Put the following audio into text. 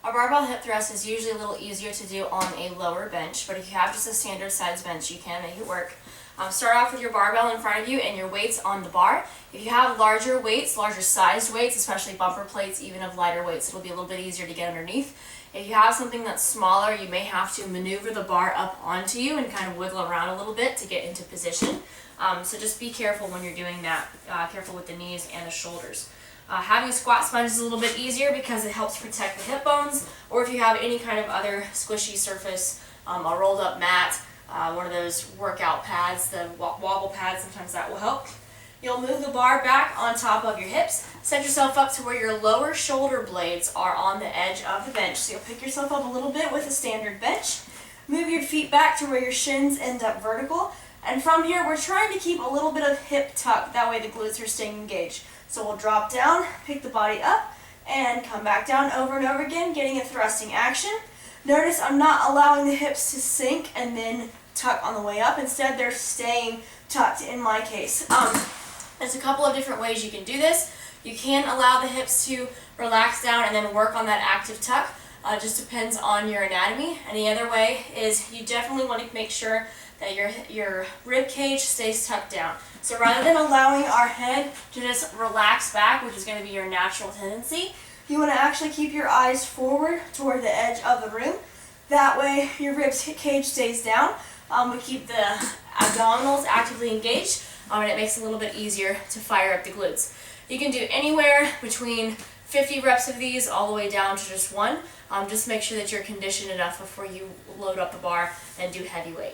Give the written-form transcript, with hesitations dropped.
A barbell hip thrust is usually a little easier to do on a lower bench, but if you have just a standard size bench, you can make it work. Start off with your barbell in front of you and your weights on the bar. If you have larger weights, larger sized weights, especially bumper plates, even of lighter weights, it'll be a little bit easier to get underneath. If you have something that's smaller, you may have to maneuver the bar up onto you and kind of wiggle around a little bit to get into position. So just be careful when you're doing that. Careful with the knees and the shoulders. Having a squat sponge is a little bit easier because it helps protect the hip bones, or if you have any kind of other squishy surface, a rolled up mat, one of those workout pads, the wobble pads, sometimes that will help. You'll move the bar back on top of your hips, set yourself up to where your lower shoulder blades are on the edge of the bench. So you'll pick yourself up a little bit with a standard bench, move your feet back to where your shins end up vertical, and from here we're trying to keep a little bit of hip tuck, that way the glutes are staying engaged. So we'll drop down, pick the body up, and come back down over and over again, getting a thrusting action. Notice I'm not allowing the hips to sink and then tuck on the way up. Instead, they're staying tucked in my case. There's a couple of different ways you can do this. You can allow the hips to relax down and then work on that active tuck. Just depends on your anatomy. And the other way is you definitely want to make sure that your rib cage stays tucked down. So rather than allowing our head to just relax back, which is going to be your natural tendency, you want to actually keep your eyes forward toward the edge of the room. That way your rib cage stays down. We keep the abdominals actively engaged, and it makes it a little bit easier to fire up the glutes. You can do anywhere between 50 reps of these all the way down to just one. Just make sure that you're conditioned enough before you load up the bar and do heavy weight.